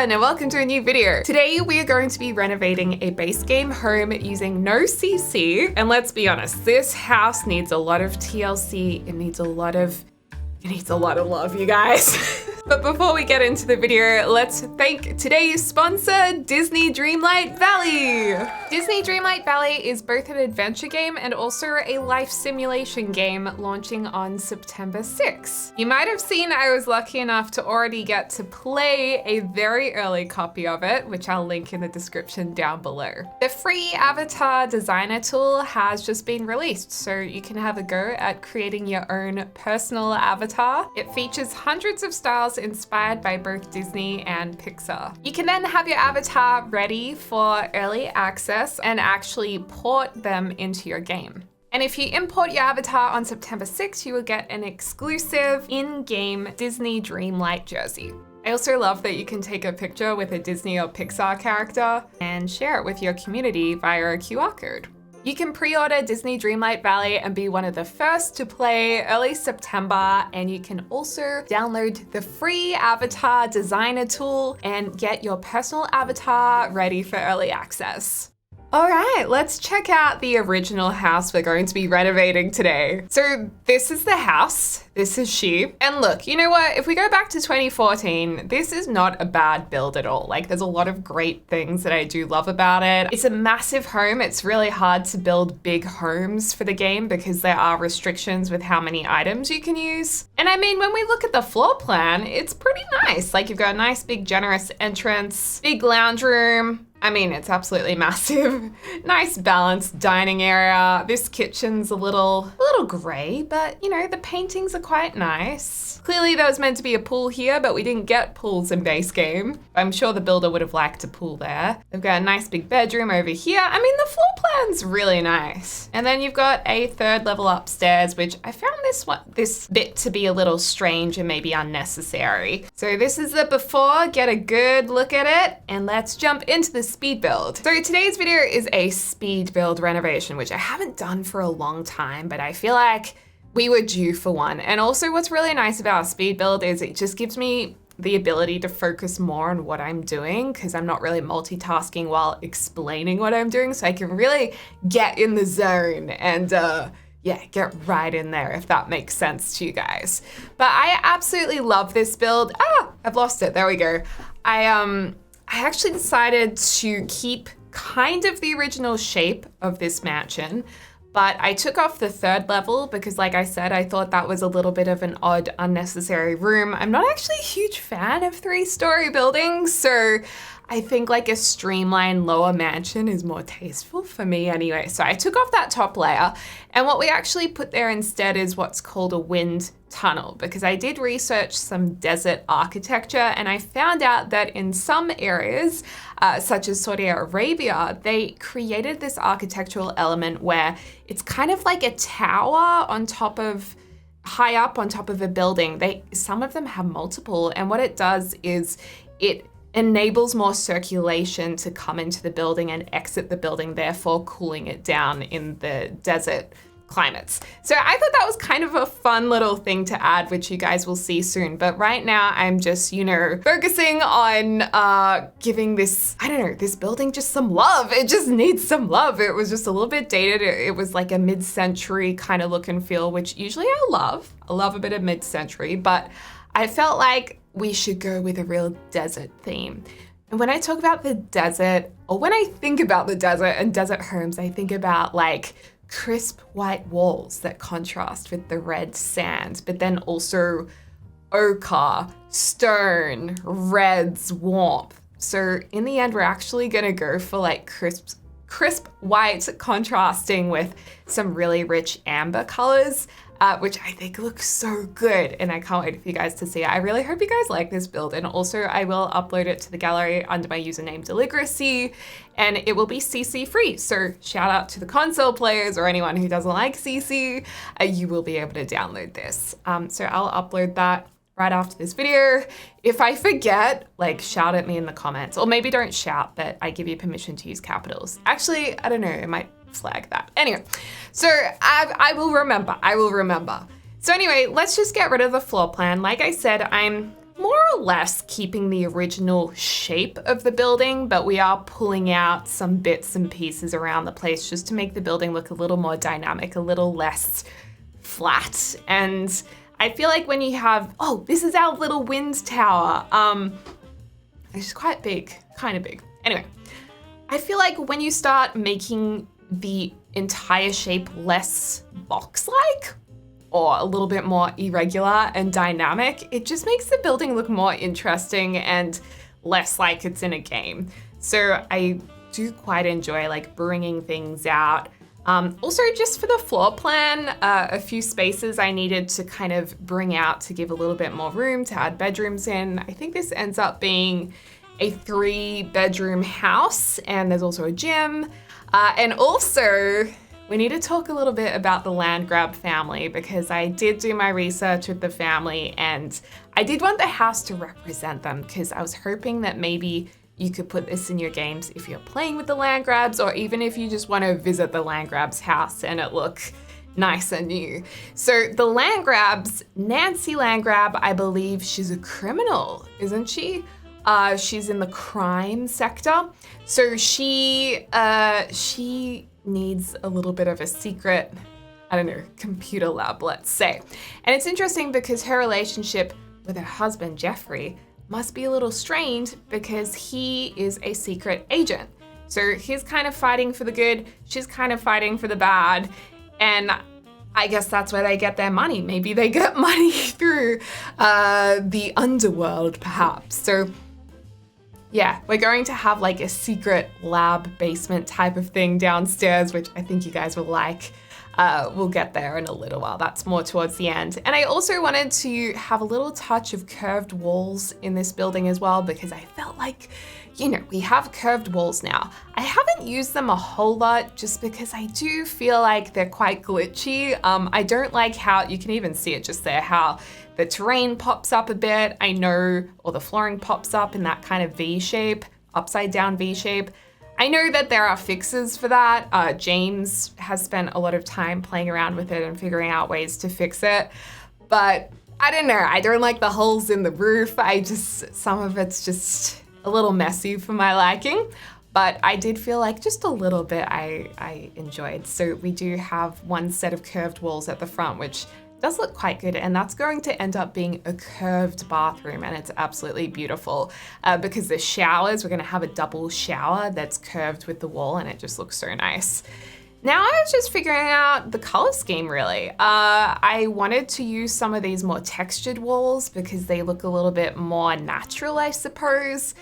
everyone, and welcome to a new video. Today we are going to be renovating a base game home using no CC. And let's be honest, this house needs a lot of TLC. It needs a lot of love, you guys. But before we get into the video, let's thank today's sponsor, Disney Dreamlight Valley. Disney Dreamlight Valley is both an adventure game and also a life simulation game launching on September 6th. You might have seen I was lucky enough to already get to play a very early copy of it, which I'll link in the description down below. The free avatar designer tool has just been released, so you can have a go at creating your own personal avatar. It features hundreds of styles inspired by both Disney and Pixar. You can then have your avatar ready for early access and actually port them into your game. And if you import your avatar on September 6th, you will get an exclusive in-game Disney Dreamlight jersey. I also love that you can take a picture with a Disney or Pixar character and share it with your community via a QR code. You can pre-order Disney Dreamlight Valley and be one of the first to play early September, and you can also download the free avatar designer tool and get your personal avatar ready for early access. All right, let's check out the original house we're going to be renovating today. So this is the house, this is she. And look, you know what? If we go back to 2014, this is not a bad build at all. Like, there's a lot of great things that I do love about it. It's a massive home. It's really hard to build big homes for the game because there are restrictions with how many items you can use. And I mean, when we look at the floor plan, it's pretty nice. Like, you've got a nice, big, generous entrance, big lounge room. I mean, it's absolutely massive. Nice balanced dining area. This kitchen's a little gray, but you know, the paintings are quite nice. Clearly there was meant to be a pool here, but we didn't get pools in base game. I'm sure the builder would have liked a pool there. They've got a nice big bedroom over here. I mean, the floor plan's really nice. And then you've got a third level upstairs, which I found this bit to be a little strange and maybe unnecessary. So this is the before, get a good look at it, and let's jump into the speed build. So today's video is a speed build renovation, which I haven't done for a long time, but I feel like we were due for one. And also what's really nice about a speed build is it just gives me the ability to focus more on what I'm doing because I'm not really multitasking while explaining what I'm doing. So I can really get in the zone and yeah, get right in there, if that makes sense to you guys. But I absolutely love this build. I've lost it, there we go. I actually decided to keep kind of the original shape of this mansion, but I took off the third level because, like I said, I thought that was a little bit of an odd, unnecessary room. I'm not actually a huge fan of 3-story buildings, so I think like a streamlined lower mansion is more tasteful for me anyway. So I took off that top layer, and what we actually put there instead is what's called a wind tunnel, because I did research some desert architecture and I found out that in some areas, such as Saudi Arabia, they created this architectural element where it's kind of like a tower on top of, high up on top of a building. Some of them have multiple, and what it does is it enables more circulation to come into the building and exit the building, therefore cooling it down in the desert climates. So I thought that was kind of a fun little thing to add, which you guys will see soon. But right now I'm just, you know, focusing on giving this, I don't know, this building just some love. It just needs some love. It was just a little bit dated. It was like a mid-century kind of look and feel, which usually I love. I love a bit of mid-century, but I felt like we should go with a real desert theme. And when I talk about the desert, or when I think about the desert and desert homes, I think about like crisp white walls that contrast with the red sand, but then also ochre, stone, reds, warmth. So in the end, we're actually gonna go for like crisp white contrasting with some really rich amber colors, which I think looks so good. And I can't wait for you guys to see it. I really hope you guys like this build. And also I will upload it to the gallery under my username Deligracy, and it will be CC free. So shout out to the console players or anyone who doesn't like CC, you will be able to download this. So I'll upload that right after this video. If I forget, like, shout at me in the comments, or maybe don't shout, but I give you permission to use capitals. Actually, I don't know, it might flag that. Anyway, so I will remember. So anyway, let's just get rid of the floor plan. Like I said, I'm more or less keeping the original shape of the building, but we are pulling out some bits and pieces around the place just to make the building look a little more dynamic, a little less flat. And I feel like when you have, oh, this is our little wind tower. It's quite big, kind of big. Anyway, I feel like when you start making the entire shape less box-like, or a little bit more irregular and dynamic, it just makes the building look more interesting and less like it's in a game. So I do quite enjoy like bringing things out. Also, just for the floor plan, a few spaces I needed to kind of bring out to give a little bit more room to add bedrooms in. I think this ends up being a 3-bedroom house, and there's also a gym. And also, we need to talk a little bit about the Landgraab family, because I did do my research with the family and I did want the house to represent them, because I was hoping that maybe you could put this in your games if you're playing with the Landgraabs, or even if you just want to visit the Landgraab's house and it look nice and new. So the Landgraabs, Nancy Landgraab, I believe she's a criminal, isn't she? She's in the crime sector. So she needs a little bit of a secret, I don't know, computer lab, let's say. And it's interesting because her relationship with her husband, Jeffrey, must be a little strained because he is a secret agent. So he's kind of fighting for the good, she's kind of fighting for the bad, and I guess that's where they get their money. Maybe they get money through the underworld, perhaps. So yeah, we're going to have like a secret lab basement type of thing downstairs, which I think you guys will like. We'll get there in a little while. That's more towards the end. And I also wanted to have a little touch of curved walls in this building as well, because I felt like, you know, we have curved walls now. I haven't used them a whole lot just because I do feel like they're quite glitchy. I don't like how, you can even see it just there, how the terrain pops up a bit, I know, or the flooring pops up in that kind of V shape, upside down V shape. I know that there are fixes for that. James has spent a lot of time playing around with it and figuring out ways to fix it. But I don't know, I don't like the holes in the roof. Some of it's just a little messy for my liking. But I did feel like just a little bit I enjoyed. So we do have one set of curved walls at the front, which does look quite good, and that's going to end up being a curved bathroom, and it's absolutely beautiful because the showers, we're going to have a double shower that's curved with the wall, and it just looks so nice. Now I was just figuring out the color scheme really. I wanted to use some of these more textured walls because they look a little bit more natural, I suppose.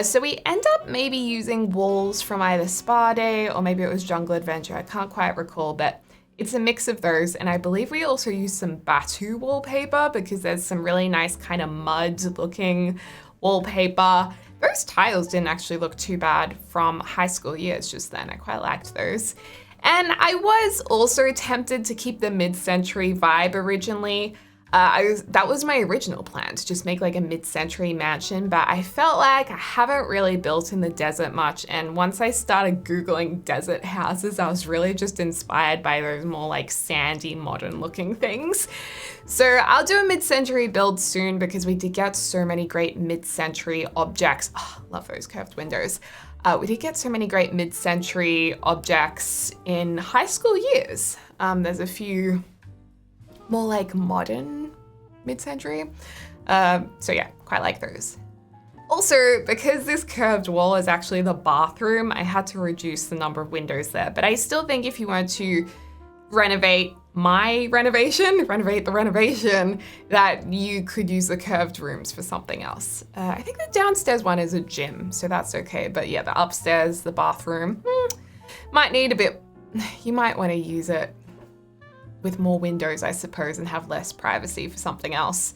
So we end up maybe using walls from either Spa Day or maybe it was Jungle Adventure, I can't quite recall, but it's a mix of those, and I believe we also use some Batu wallpaper because there's some really nice kind of mud looking wallpaper. Those tiles didn't actually look too bad from high school years just then. I quite liked those. And I was also tempted to keep the mid-century vibe originally. That was my original plan, to just make like a mid-century mansion, but I felt like I haven't really built in the desert much, and once I started Googling desert houses, I was really just inspired by those more like sandy, modern looking things. So I'll do a mid-century build soon because we did get so many great mid-century objects. Oh, love those curved windows. We did get so many great mid-century objects in high school years. There's a few more like modern mid-century. So yeah, quite like those. Also, because this curved wall is actually the bathroom, I had to reduce the number of windows there. But I still think if you want to renovate my renovation, renovate the renovation, that you could use the curved rooms for something else. I think the downstairs one is a gym, so that's okay. But yeah, the upstairs, the bathroom, might need a bit, you might want to use it with more windows, I suppose, and have less privacy for something else.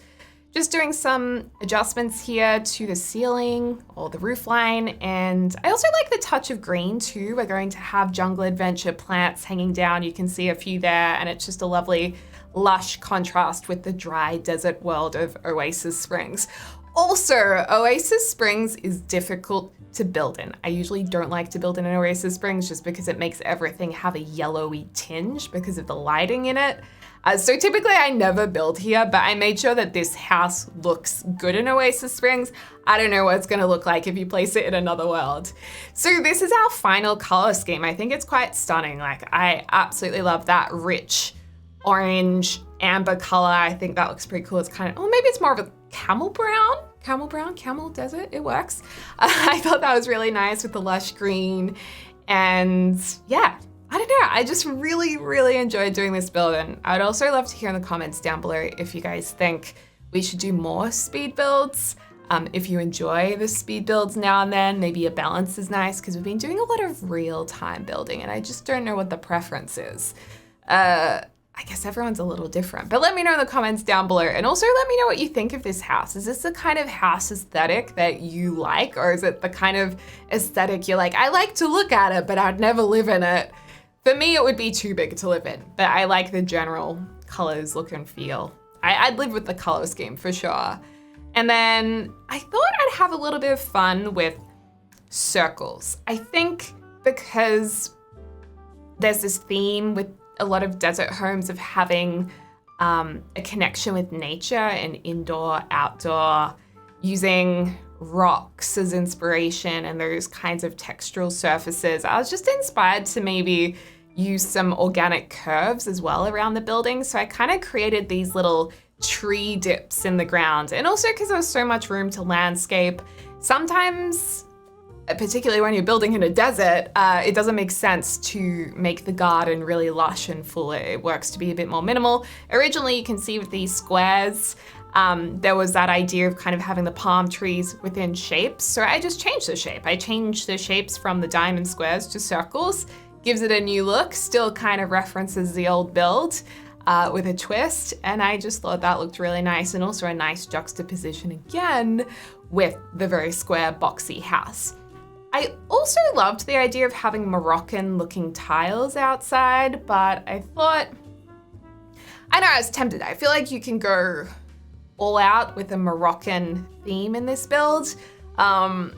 Just doing some adjustments here to the ceiling or the roof line. And I also like the touch of green too. We're going to have Jungle Adventure plants hanging down. You can see a few there, and it's just a lovely lush contrast with the dry desert world of Oasis Springs. Also, Oasis Springs is difficult to build in. I usually don't like to build in an Oasis Springs just because it makes everything have a yellowy tinge because of the lighting in it. So typically I never build here, but I made sure that this house looks good in Oasis Springs. I don't know what it's gonna look like if you place it in another world. So this is our final color scheme. I think it's quite stunning. Like, I absolutely love that rich orange amber color. I think that looks pretty cool. It's kind of, oh, maybe it's more of a camel desert. It works. I thought that was really nice with the lush green. And yeah, I don't know. I just really, really enjoyed doing this build. And I'd also love to hear in the comments down below if you guys think we should do more speed builds. If you enjoy the speed builds now and then, maybe a balance is nice, because we've been doing a lot of real-time building and I just don't know what the preference is. I guess everyone's a little different, but let me know in the comments down below. And also let me know what you think of this house. Is this the kind of house aesthetic that you like? Or is it the kind of aesthetic you're like, I like to look at it, but I'd never live in it? For me, it would be too big to live in, but I like the general colors, look and feel. I'd live with the color scheme for sure. And then I thought I'd have a little bit of fun with circles. I think because there's this theme with a lot of desert homes of having a connection with nature and indoor, outdoor, using rocks as inspiration and those kinds of textural surfaces. I was just inspired to maybe use some organic curves as well around the building. So I kind of created these little tree dips in the ground. And also because there was so much room to landscape, sometimes, particularly when you're building in a desert, it doesn't make sense to make the garden really lush and full. It works to be a bit more minimal. Originally, you can see with these squares, there was that idea of kind of having the palm trees within shapes. So I just changed the shape. I changed the shapes from the diamond squares to circles, gives it a new look, still kind of references the old build with a twist. And I just thought that looked really nice, and also a nice juxtaposition again with the very square boxy house. I also loved the idea of having Moroccan looking tiles outside, but I thought, I know I was tempted. I feel like you can go all out with a Moroccan theme in this build.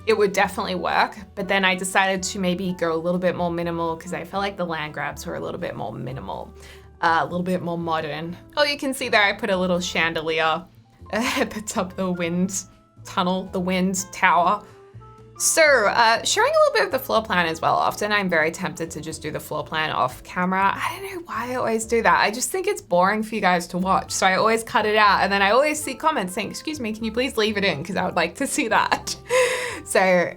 It would definitely work, but then I decided to maybe go a little bit more minimal because I felt like the Landgraabs were a little bit more minimal, a little bit more modern. Oh, you can see there I put a little chandelier at the top of the wind tunnel, the wind tower. So showing a little bit of the floor plan as well. Often I'm very tempted to just do the floor plan off camera. I don't know why I always do that. I just think it's boring for you guys to watch. So I always cut it out. And then I always see comments saying, excuse me, can you please leave it in? Because I would like to see that. So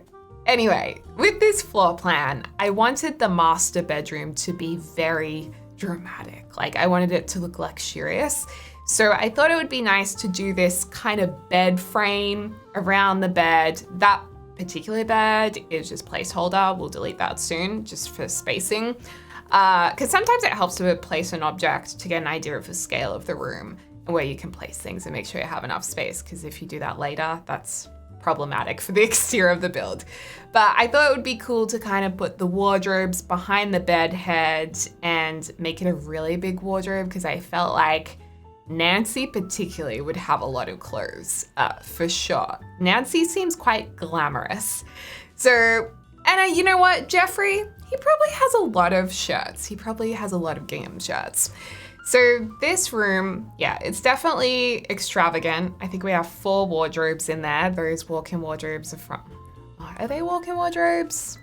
anyway, with this floor plan, I wanted the master bedroom to be very dramatic. Like, I wanted it to look luxurious. So I thought it would be nice to do this kind of bed frame around the bed. That particular bed is just placeholder. We'll delete that soon just for spacing. Because sometimes it helps to place an object to get an idea of the scale of the room and where you can place things and make sure you have enough space. Because if you do that later, that's problematic for the exterior of the build. But I thought it would be cool to kind of put the wardrobes behind the bed head and make it a really big wardrobe, because I felt like Nancy particularly would have a lot of clothes, for sure. Nancy seems quite glamorous. So, and you know what, Jeffrey, he probably has a lot of shirts. He probably has a lot of gingham shirts. So this room, yeah, it's definitely extravagant. I think we have 4 wardrobes in there. Those walk-in wardrobes are from, are they walk-in wardrobes?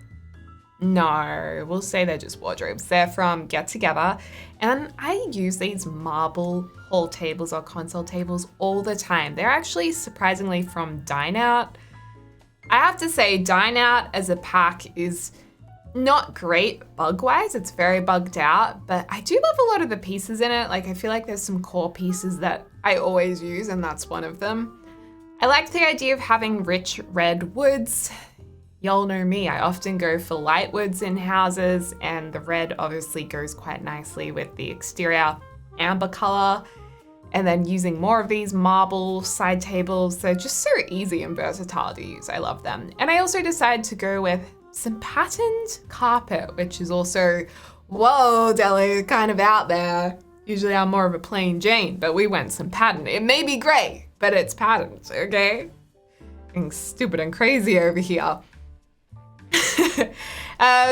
No, we'll say they're just wardrobes. They're from Get Together. And I use these marble hall tables or console tables all the time. They're actually surprisingly from Dine Out. I have to say, Dine Out as a pack is not great bug-wise. It's very bugged out, but I do love a lot of the pieces in it. Like, I feel like there's some core pieces that I always use, and that's one of them. I like the idea of having rich red woods. Y'all know me, I often go for light woods in houses, and the red obviously goes quite nicely with the exterior amber color. And then using more of these marble side tables, they're just so easy and versatile to use. I love them. And I also decided to go with some patterned carpet, which is also, whoa, Deli, kind of out there. Usually I'm more of a plain Jane, but we went some pattern. It may be gray, but it's patterned, okay? Being stupid and crazy over here.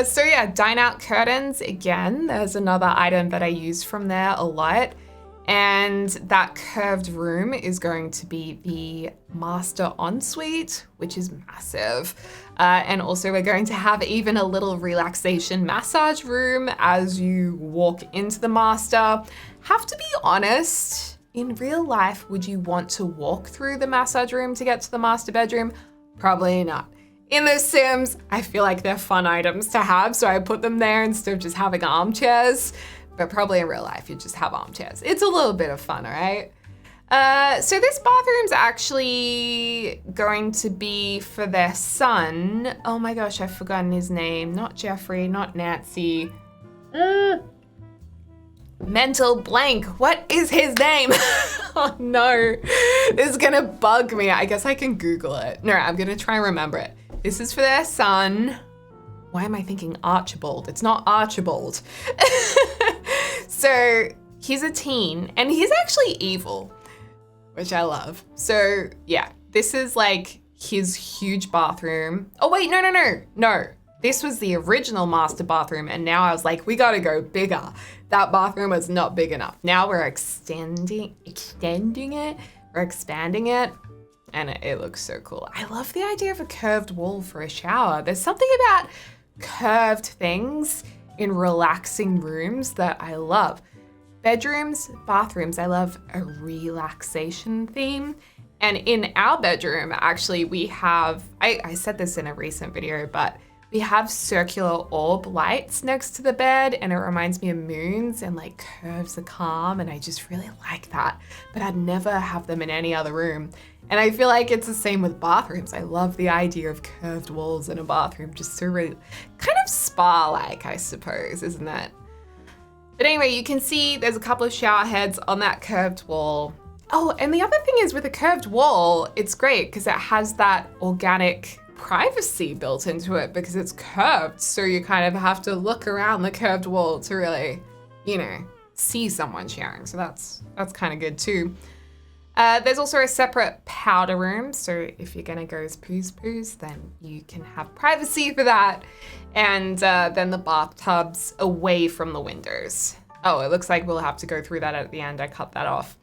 So yeah, Dine Out curtains. Again, there's another item that I use from there a lot. And that curved room is going to be the master ensuite, which is massive. And also we're going to have even a little relaxation massage room as you walk into the master. Have to be honest, in real life, would you want to walk through the massage room to get to the master bedroom? Probably not. In The Sims, I feel like they're fun items to have, so I put them there instead of just having armchairs. But probably in real life, you just have armchairs. It's a little bit of fun, all right? So this bathroom's actually going to be for their son. Oh my gosh, I've forgotten his name. Not Jeffrey, not Nancy. Mental blank. What is his name? Oh no, this is gonna bug me. I guess I can Google it. No, I'm gonna try and remember it. This is for their son. Why am I thinking Archibald? It's not Archibald. So he's a teen and he's actually evil, which I love. So yeah, this is like his huge bathroom. Oh wait, no. This was the original master bathroom and now I was like, we gotta go bigger. That bathroom was not big enough. Now we're extending it, we're expanding it, and it looks so cool. I love the idea of a curved wall for a shower. There's something about curved things in relaxing rooms that I love. Bedrooms, bathrooms, I love a relaxation theme. And in our bedroom, actually, we have, I said this in a recent video, but we have circular orb lights next to the bed and it reminds me of moons and like curves are calm and I just really like that. But I'd never have them in any other room. And I feel like it's the same with bathrooms. I love the idea of curved walls in a bathroom, just so really kind of spa-like, I suppose, isn't it? But anyway, you can see there's a couple of shower heads on that curved wall. Oh, and the other thing is with a curved wall, it's great because it has that organic privacy built into it because it's curved. So you kind of have to look around the curved wall to really, you know, see someone showering. So that's kind of good too. There's also a separate powder room. So if you're gonna go poos, then you can have privacy for that. And then the bathtub's away from the windows. Oh, it looks like we'll have to go through that at the end. I cut that off.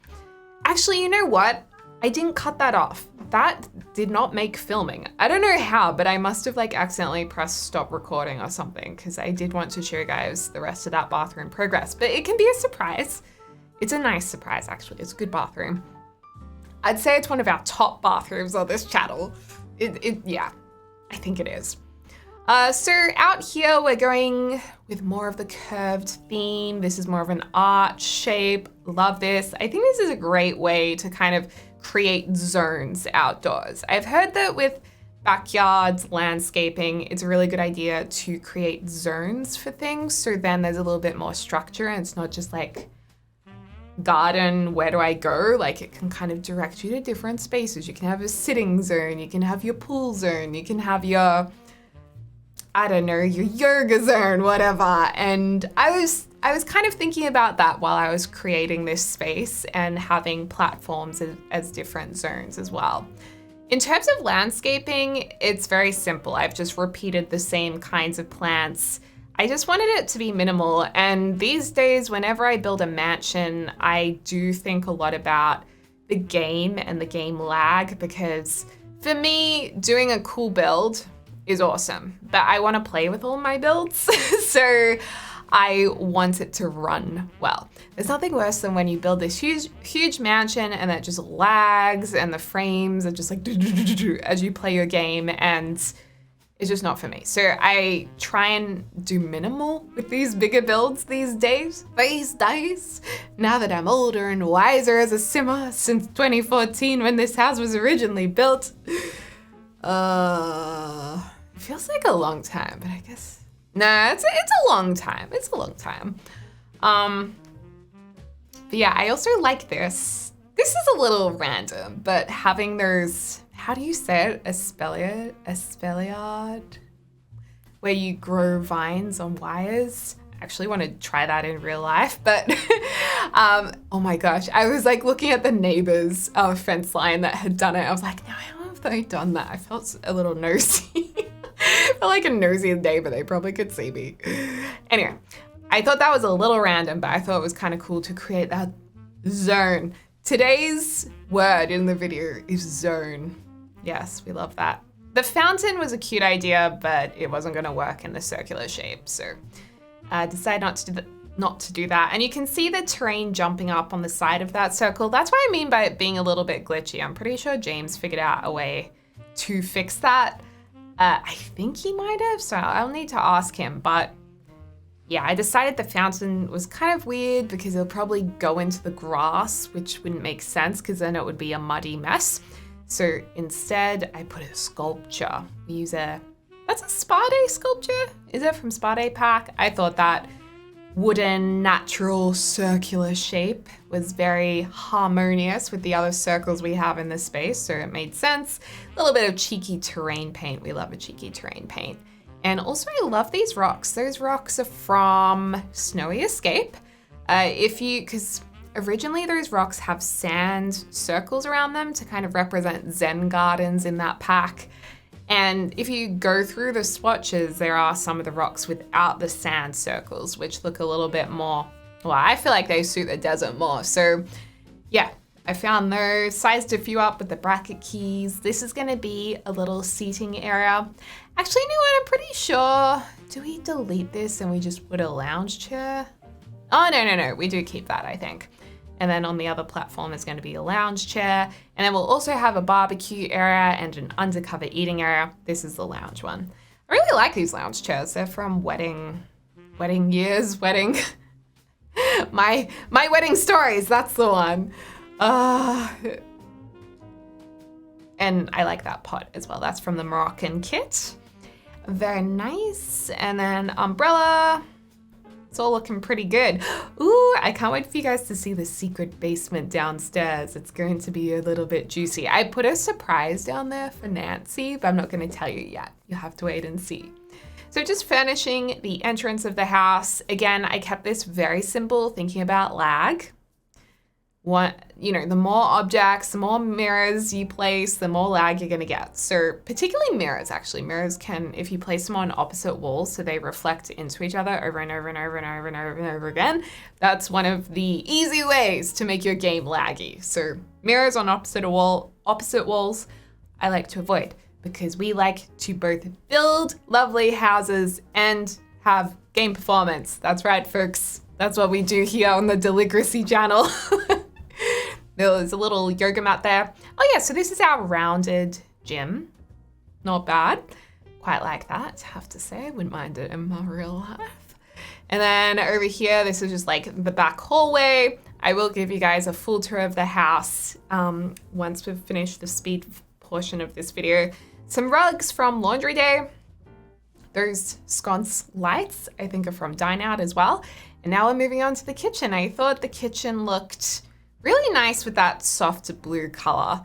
Actually, you know what? I didn't cut that off. That did not make filming. I don't know how, but I must have like accidentally pressed stop recording or something because I did want to show you guys the rest of that bathroom progress, but it can be a surprise. It's a nice surprise, actually. It's a good bathroom. I'd say it's one of our top bathrooms on this channel. Yeah, I think it is. So out here, we're going with more of the curved theme. This is more of an arch shape. Love this. I think this is a great way to kind of create zones outdoors. I've heard that with backyards, landscaping, it's a really good idea to create zones for things. So then there's a little bit more structure and it's not just like garden, where do I go? Like it can kind of direct you to different spaces. You can have a sitting zone, you can have your pool zone, you can have your, I don't know, your yoga zone, whatever. And I was kind of thinking about that while I was creating this space and having platforms as different zones as well. In terms of landscaping, it's very simple. I've just repeated the same kinds of plants. I just wanted it to be minimal. And these days, whenever I build a mansion, I do think a lot about the game and the game lag, because for me, doing a cool build is awesome, but I want to play with all my builds. So I want it to run well. There's nothing worse than when you build this huge mansion and it just lags and the frames are just like as you play your game, and it's just not for me. So I try and do minimal with these bigger builds these days, now that I'm older and wiser as a simmer since 2014 when this house was originally built. It feels like a long time, but I guess, nah, it's a long time. It's a long time. But yeah, I also like this. This is a little random, but having those, how do you say it? Espaliad, where you grow vines on wires. I actually want to try that in real life, but oh my gosh, I was like looking at the neighbor's fence line that had done it. I was like, no, how have they done that? I felt a little nosy. I felt like a nosy neighbor. They probably could see me. Anyway, I thought that was a little random, but I thought it was kind of cool to create that Zone. Today's word in the video is zone. Yes, we love that. The fountain was a cute idea, but it wasn't going to work in the circular shape, so I decided not to do that. And you can see the terrain jumping up on the side of that circle. That's what I mean by it being a little bit glitchy. I'm pretty sure James figured out a way to fix that. I think he might have, so I'll need to ask him. But yeah, I decided the fountain was kind of weird because it'll probably go into the grass, which wouldn't make sense because then it would be a muddy mess. So instead, I put a sculpture. We use that's a Spa Day sculpture? Is it from Spa Day Pack? I thought that wooden, natural, circular shape was very harmonious with the other circles we have in this space, so it made sense. A little bit of cheeky terrain paint. We love a cheeky terrain paint. And also I love these rocks. Those rocks are from Snowy Escape. Because originally those rocks have sand circles around them to kind of represent Zen gardens in that pack. And if you go through the swatches, there are some of the rocks without the sand circles, which look a little bit more, well, I feel like they suit the desert more. So yeah, I found those, sized a few up with the bracket keys. This is gonna be a little seating area. Actually, you know what, I'm pretty sure, do we delete this and we just put a lounge chair? Oh, no, we do keep that, I think. And then on the other platform is going to be a lounge chair. And then we'll also have a barbecue area and an undercover eating area. This is the lounge one. I really like these lounge chairs. They're from wedding years, my wedding stories, that's the one. And I like that pot as well. That's from the Moroccan kit. Very nice. And then umbrella. It's all looking pretty good. Ooh, I can't wait for you guys to see the secret basement downstairs. It's going to be a little bit juicy. I put a surprise down there for Nancy, but I'm not going to tell you yet. You'll have to wait and see. So just furnishing the entrance of the house. Again, I kept this very simple, thinking about lag. The more objects, the more mirrors you place, the more lag you're gonna get. So particularly mirrors, actually. Mirrors can, if you place them on opposite walls so they reflect into each other over and over and over and over and over and over again, that's one of the easy ways to make your game laggy. So mirrors on opposite walls, I like to avoid because we like to both build lovely houses and have game performance. That's right, folks. That's what we do here on the Deligracy channel. There's a little yoga mat there. Oh yeah, so this is our rounded gym. Not bad. Quite like that, I have to say. I wouldn't mind it in my real life. And then over here, this is just like the back hallway. I will give you guys a full tour of the house once we've finished the speed portion of this video. Some rugs from Laundry Day. Those sconce lights, I think, are from Dine Out as well. And now we're moving on to the kitchen. I thought the kitchen looked really nice with that soft blue color.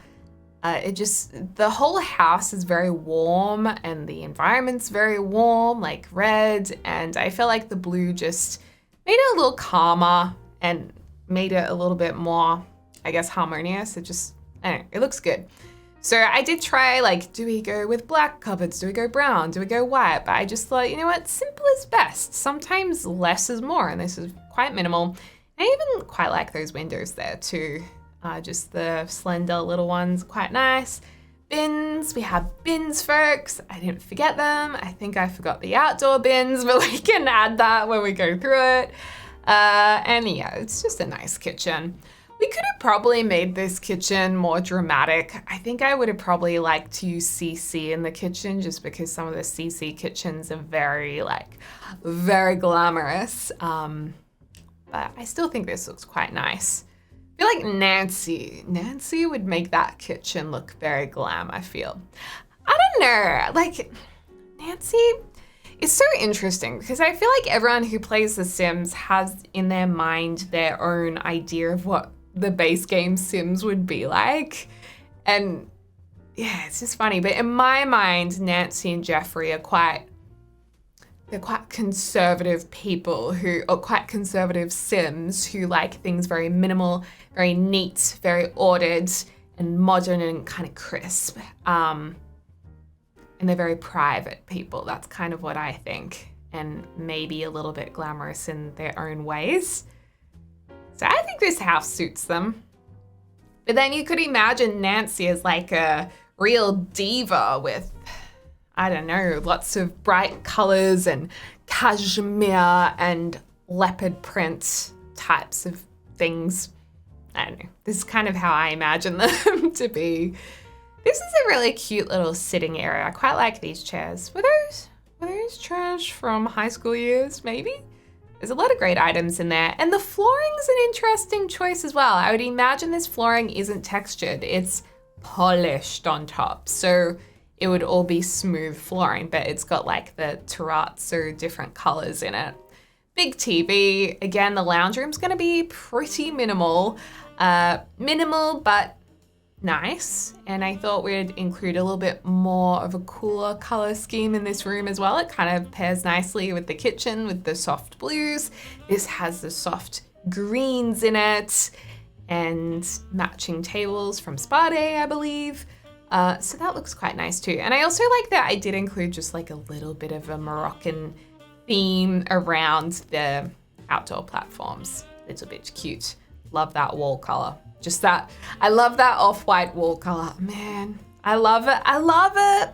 The whole house is very warm and the environment's very warm, like red. And I feel like the blue just made it a little calmer and made it a little bit more, I guess, harmonious. I don't know, it looks good. So I did try, do we go with black cupboards? Do we go brown? Do we go white? But I just thought, you know what, simple is best. Sometimes less is more, and this is quite minimal. I even quite like those windows there too. Just the slender little ones, quite nice. Bins, we have bins, folks. I didn't forget them. I think I forgot the outdoor bins, but we can add that when we go through it. And yeah, it's just a nice kitchen. We could have probably made this kitchen more dramatic. I think I would have probably liked to use CC in the kitchen just because some of the CC kitchens are very glamorous. But I still think this looks quite nice. I feel like Nancy would make that kitchen look very glam, I feel. I don't know, Nancy, it's so interesting because I feel like everyone who plays The Sims has in their mind their own idea of what the base game Sims would be like. And yeah, it's just funny. But in my mind, Nancy and Jeffrey are quite conservative people quite conservative Sims who like things very minimal, very neat, very ordered and modern and kind of crisp. And they're very private people. That's kind of what I think. And maybe a little bit glamorous in their own ways. So I think this house suits them. But then you could imagine Nancy as like a real diva with, I don't know, lots of bright colors and cashmere and leopard print types of things. I don't know. This is kind of how I imagine them to be. This is a really cute little sitting area. I quite like these chairs. Were those trash from high school years, maybe? There's a lot of great items in there. And the flooring's an interesting choice as well. I would imagine this flooring isn't textured. It's polished on top. So it would all be smooth flooring, but it's got like the terrazzo different colors in it. Big TV. Again, the lounge room's gonna be pretty minimal. Minimal, but nice. And I thought we'd include a little bit more of a cooler color scheme in this room as well. It kind of pairs nicely with the kitchen with the soft blues. This has the soft greens in it and matching tables from Spa Day, I believe. So that looks quite nice too. And I also like that I did include just like a little bit of a Moroccan theme around the outdoor platforms. Little bit cute. Love that wall color. Just that, I love that off-white wall color. Man, I love it. I love it.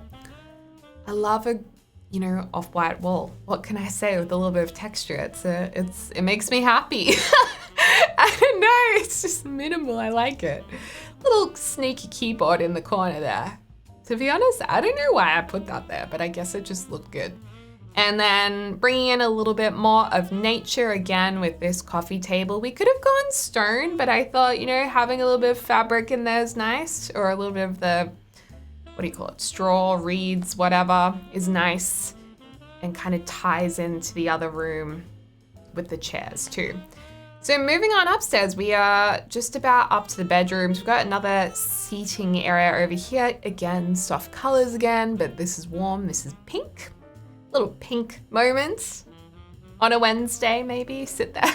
I love a, you know, off-white wall. What can I say with a little bit of texture? It makes me happy. I don't know, it's just minimal. I like it. Little sneaky keyboard in the corner there. To be honest, I don't know why I put that there, but I guess it just looked good. And then bringing in a little bit more of nature again with this coffee table. We could have gone stone, but I thought, you know, having a little bit of fabric in there is nice, or a little bit of the, what do you call it, straw, reeds, whatever, is nice and kind of ties into the other room with the chairs too. So moving on upstairs, we are just about up to the bedrooms. We've got another seating area over here. Again, soft colors again, but this is warm, this is pink. Little pink moments on a Wednesday, maybe sit there.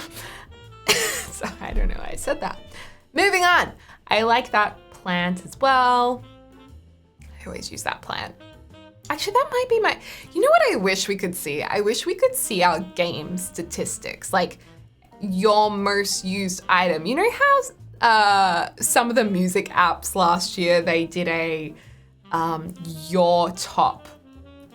So I don't know why I said that. Moving on. I like that plant as well. I always use that plant. Actually, that might be my, you know what I wish we could see? I wish we could see our game statistics, like your most used item. You know how some of the music apps last year, they did a your top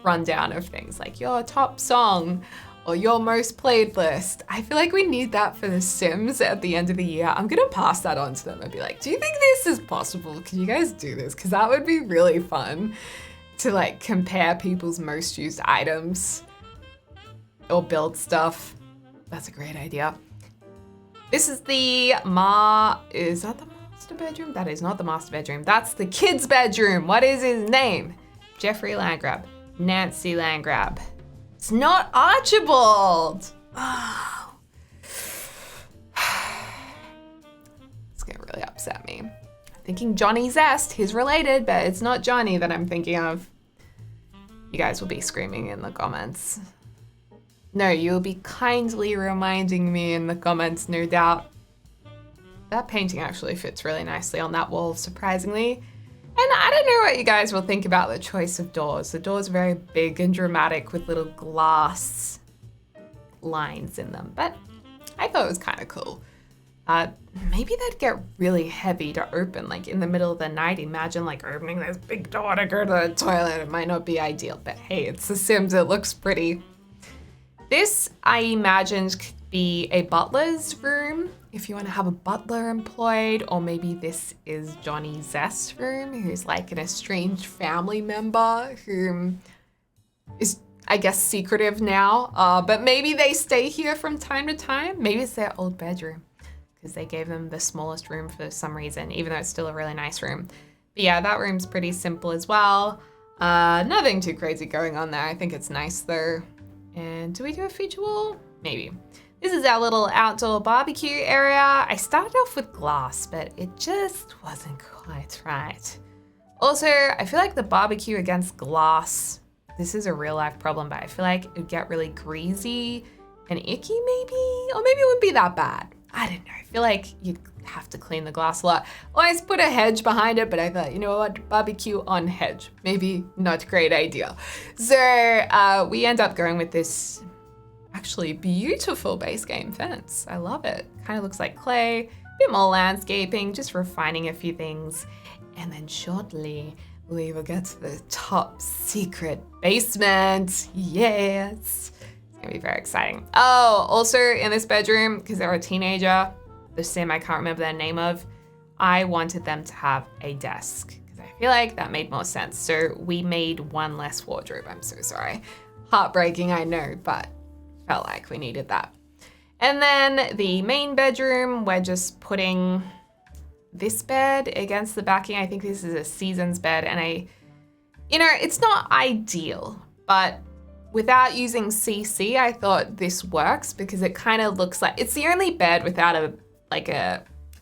rundown of things, like your top song or your most played list. I feel like we need that for The Sims at the end of the year. I'm gonna pass that on to them and be like, do you think this is possible? Can you guys do this? Because that would be really fun to like compare people's most used items or build stuff. That's a great idea. This is the is that the master bedroom? That is not the master bedroom. That's the kid's bedroom. What is his name? Jeffrey Landgraab. Nancy Landgraab. It's not Archibald. Oh. It's gonna really upset me. I'm thinking Johnny Zest. He's related, but it's not Johnny that I'm thinking of. You guys will be screaming in the comments. No, you'll be kindly reminding me in the comments, no doubt. That painting actually fits really nicely on that wall, surprisingly. And I don't know what you guys will think about the choice of doors. The doors are very big and dramatic with little glass lines in them, but I thought it was kind of cool. Maybe they'd get really heavy to open, like in the middle of the night. Imagine like opening this big door to go to the toilet. It might not be ideal, but hey, it's The Sims, it looks pretty. This, I imagined, could be a butler's room if you want to have a butler employed, or maybe this is Johnny Zest's room, who's like an estranged family member who is, I guess, secretive now, but maybe they stay here from time to time. Maybe it's their old bedroom because they gave them the smallest room for some reason, even though it's still a really nice room. But yeah, that room's pretty simple as well. Nothing too crazy going on there. I think it's nice though. And do we do a feature wall? Maybe. This is our little outdoor barbecue area. I started off with glass, but it just wasn't quite right. Also, I feel like the barbecue against glass, this is a real life problem, but I feel like it'd get really greasy and icky maybe, or maybe it wouldn't be that bad. I don't know. I feel like you'd have to clean the glass a lot. Always put a hedge behind it, but I thought, you know what, barbecue on hedge, maybe not a great idea. So we end up going with this actually beautiful base game fence. I love it. Kind of looks like clay, a bit more landscaping, just refining a few things. And then shortly, we will get to the top secret basement. Yes. It's gonna be very exciting. Oh, also in this bedroom, because they're a teenager, the sim I can't remember their name of, I wanted them to have a desk because I feel like that made more sense. So we made one less wardrobe. I'm so sorry. Heartbreaking, I know, but felt like we needed that. And then the main bedroom, we're just putting this bed against the backing. I think this is a Seasons bed, and it's not ideal, but without using CC, I thought this works because it kind of looks like it's the only bed without a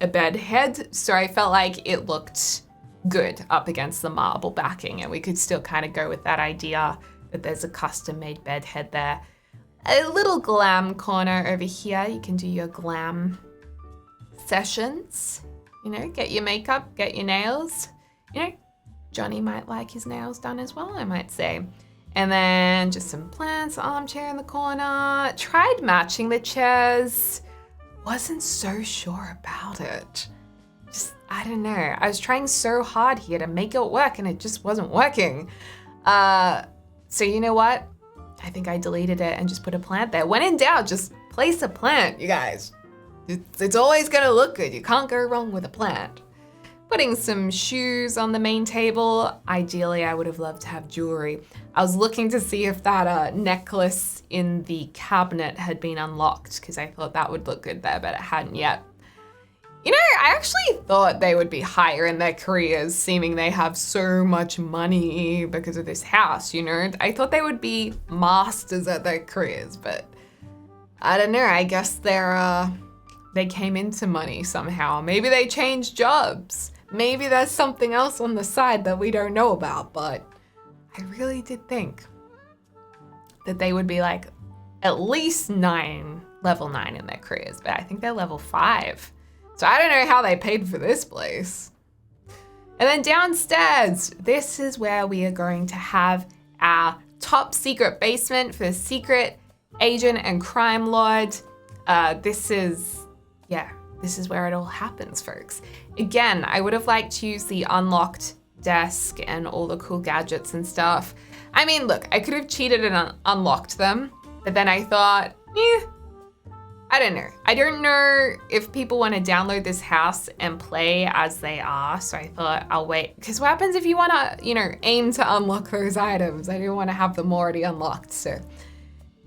bed head. So I felt like it looked good up against the marble backing, and we could still kind of go with that idea that there's a custom made bed head there. A little glam corner over here. You can do your glam sessions. Get your makeup, get your nails. Johnny might like his nails done as well, I might say. And then just some plants, armchair in the corner. Tried matching the chairs. Wasn't so sure about it. I don't know. I was trying so hard here to make it work and it just wasn't working. So you know what? I think I deleted it and just put a plant there. When in doubt, just place a plant, you guys. It's always gonna look good. You can't go wrong with a plant. Putting some shoes on the main table. Ideally, I would have loved to have jewelry. I was looking to see if that necklace in the cabinet had been unlocked because I thought that would look good there, but it hadn't yet. I actually thought they would be higher in their careers, seeming they have so much money because of this house, I thought they would be masters at their careers, but I don't know. I guess they came into money somehow. Maybe they changed jobs. Maybe there's something else on the side that we don't know about, but I really did think that they would be like at least level 9 in their careers, but I think they're level 5. So I don't know how they paid for this place. And then downstairs, this is where we are going to have our top secret basement for secret agent and crime lord. This is where it all happens, folks. Again, I would have liked to use the unlocked desk and all the cool gadgets and stuff. I mean, look, I could have cheated and unlocked them, but then I thought, I don't know. I don't know if people want to download this house and play as they are, so I thought I'll wait. Because what happens if you want to, aim to unlock those items? I didn't want to have them already unlocked, so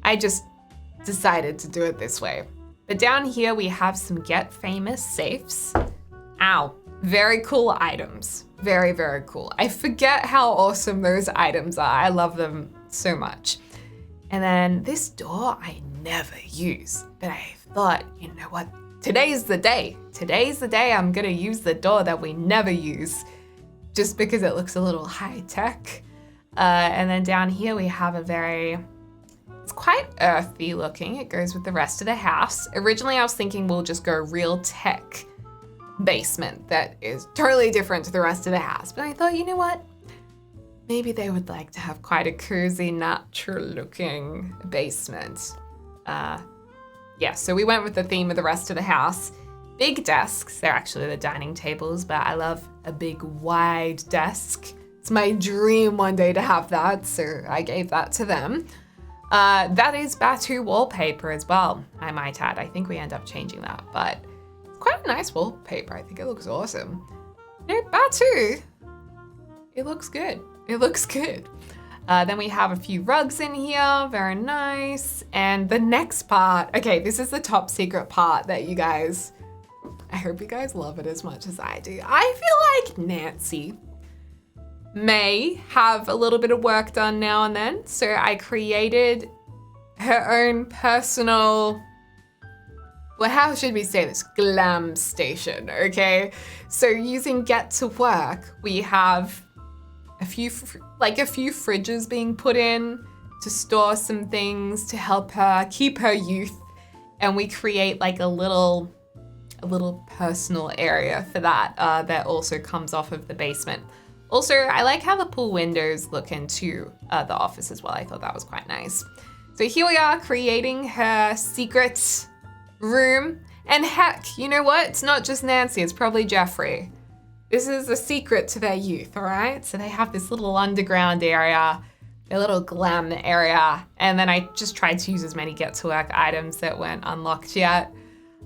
I just decided to do it this way. But down here we have some Get Famous safes. Ow. Very cool items. Very, very cool. I forget how awesome those items are. I love them so much. And then this door I never use, but I thought, you know what? Today's the day. Today's the day I'm gonna use the door that we never use just because it looks a little high tech. And then down here we have it's quite earthy looking. It goes with the rest of the house. Originally I was thinking we'll just go real tech basement that is totally different to the rest of the house. But I thought, you know what? Maybe they would like to have quite a cozy, natural looking basement. So we went with the theme of the rest of the house. Big desks, they're actually the dining tables, but I love a big wide desk. It's my dream one day to have that, so I gave that to them. That is Batu wallpaper as well, I might add. I think we end up changing that, but it's quite a nice wallpaper. I think it looks awesome. Batu, it looks good. It looks good. Then we have a few rugs in here, very nice. And the next part, okay, this is the top secret part that I hope you guys love it as much as I do. I feel like Nancy may have a little bit of work done now and then. So I created her own personal, well, how should we say this? Glam station, okay? So using Get to Work, we have a few fridges being put in to store some things to help her keep her youth. And we create like a little personal area for that that also comes off of the basement. Also, I like how the pool windows look into the office as well. I thought that was quite nice. So here we are creating her secret room. And heck, you know what? It's not just Nancy, it's probably Jeffrey. This is a secret to their youth, all right? So they have this little underground area, a little glam area. And then I just tried to use as many get to work items that weren't unlocked yet.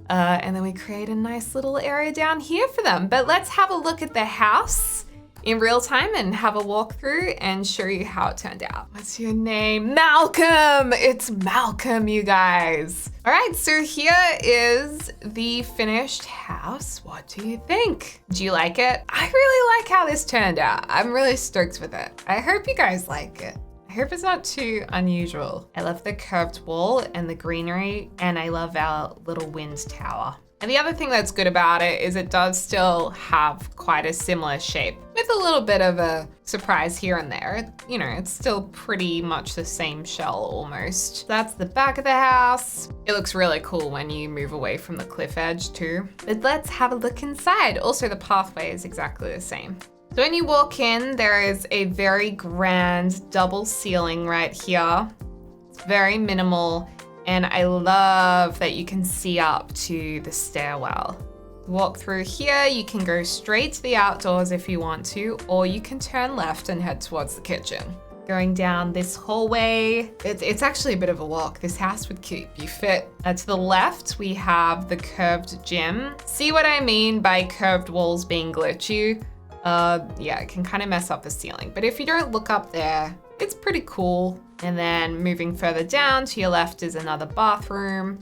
And then we create a nice little area down here for them. But let's have a look at the house in real time and have a walkthrough and show you how it turned out. What's your name? Malcolm! It's Malcolm, you guys. All right, so here is the finished house. What do you think? Do you like it? I really like how this turned out. I'm really stoked with it. I hope you guys like it. I hope it's not too unusual. I love the curved wall and the greenery, and I love our little wind tower. And the other thing that's good about it is it does still have quite a similar shape with a little bit of a surprise here and there. You know, it's still pretty much the same shell almost. That's the back of the house. It looks really cool when you move away from the cliff edge too. But let's have a look inside. Also, the pathway is exactly the same. So when you walk in, there is a very grand double ceiling right here. It's very minimal. And I love that you can see up to the stairwell. Walk through here, you can go straight to the outdoors if you want to, or you can turn left and head towards the kitchen. Going down this hallway, it's actually a bit of a walk. This house would keep you fit. To the left, we have the curved gym. See what I mean by curved walls being glitchy? Yeah, it can kind of mess up the ceiling, but if you don't look up there, it's pretty cool. And then moving further down to your left is another bathroom.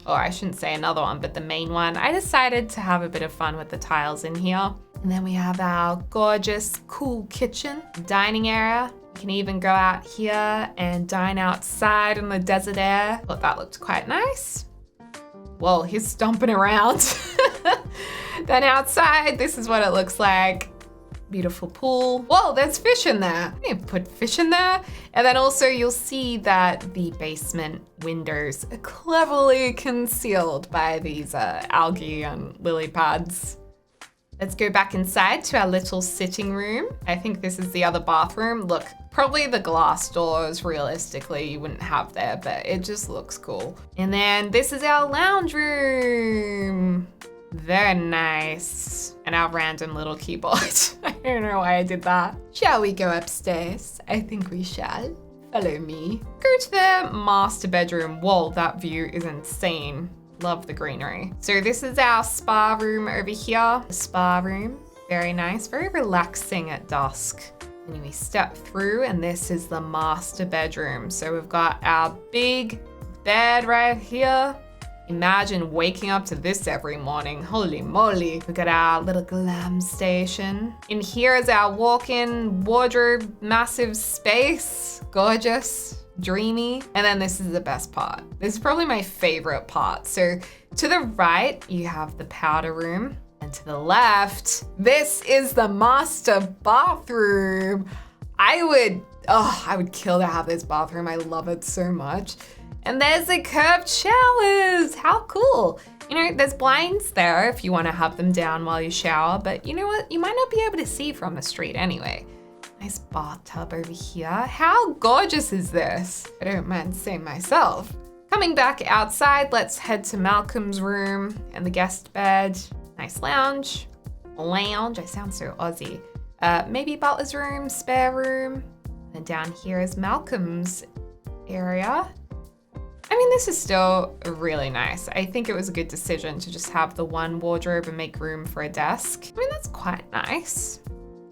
Or I shouldn't say another one, but the main one. I decided to have a bit of fun with the tiles in here. And then we have our gorgeous, cool kitchen, dining area. You can even go out here and dine outside in the desert air. Thought that looked quite nice. Whoa, he's stomping around. Then outside, this is what it looks like. Beautiful pool. Whoa, there's fish in there. I didn't put fish in there. And then also you'll see that the basement windows are cleverly concealed by these algae and lily pads. Let's go back inside to our little sitting room. I think this is the other bathroom. Look, probably the glass doors realistically you wouldn't have there, but it just looks cool. And then this is our lounge room. Very nice. And our random little keyboard. I don't know why I did that. Shall we go upstairs? I think we shall. Follow me. Go to the master bedroom. Whoa, that view is insane. Love the greenery. So this is our spa room over here. The spa room, very nice, very relaxing at dusk. And we step through and this is the master bedroom. So we've got our big bed right here. Imagine waking up to this every morning. Holy moly. We've got our little glam station. In here is our walk-in wardrobe, massive space. Gorgeous, dreamy. And then this is the best part. This is probably my favorite part. So to the right, you have the powder room. And to the left, this is the master bathroom. I would kill to have this bathroom. I love it so much. And there's the curved showers. How cool. You know, there's blinds there if you want to have them down while you shower, but you know what? You might not be able to see from the street anyway. Nice bathtub over here. How gorgeous is this? I don't mind saying myself. Coming back outside, let's head to Malcolm's room and the guest bed. Nice lounge. Lounge, I sound so Aussie. Maybe butler's room, spare room. And down here is Malcolm's area. I mean, this is still really nice. I think it was a good decision to just have the one wardrobe and make room for a desk. I mean, that's quite nice.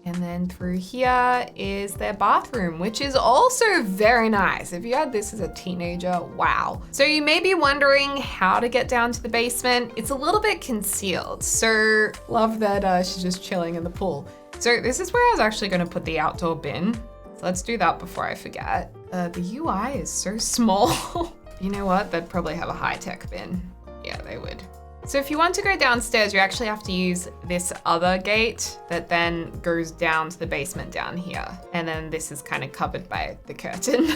And then through here is their bathroom, which is also very nice. If you had this as a teenager, wow. So you may be wondering how to get down to the basement. It's a little bit concealed. So love that she's just chilling in the pool. So this is where I was actually gonna put the outdoor bin. So let's do that before I forget. The UI is so small. You know what? They'd probably have a high-tech bin. Yeah, they would. So if you want to go downstairs, you actually have to use this other gate that then goes down to the basement down here. And then this is kind of covered by the curtain.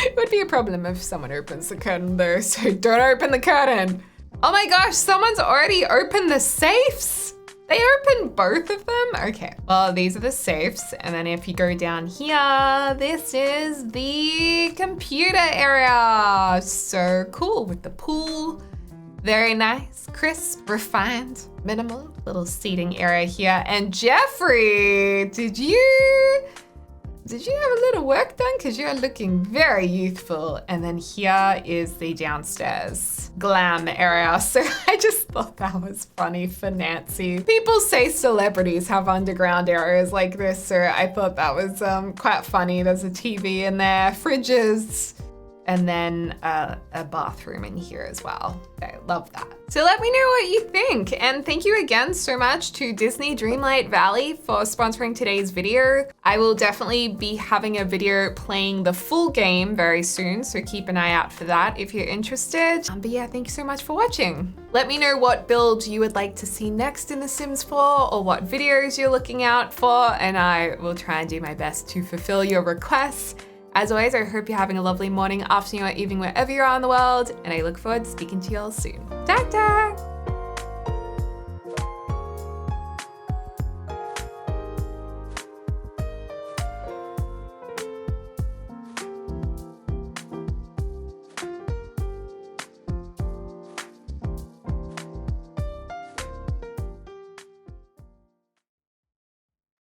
It would be a problem if someone opens the curtain though, so don't open the curtain. Oh my gosh, someone's already opened the safes. They open both of them? Okay, well, these are the safes. And then if you go down here, this is the computer area. So cool with the pool. Very nice, crisp, refined, minimal, little seating area here. And Jeffrey, did you have a little work done? Because you're looking very youthful. And then here is the downstairs glam area. So I just thought that was funny for Nancy. People say celebrities have underground areas like this, so I thought that was quite funny. There's a TV in there, fridges, and then a bathroom in here as well. I love that. So let me know what you think. And thank you again so much to Disney Dreamlight Valley for sponsoring today's video. I will definitely be having a video playing the full game very soon, so keep an eye out for that if you're interested. But yeah, thank you so much for watching. Let me know what build you would like to see next in The Sims 4 or what videos you're looking out for, and I will try and do my best to fulfill your requests. As always, I hope you're having a lovely morning, afternoon, or evening wherever you are in the world, and I look forward to speaking to you all soon. Ta-ta!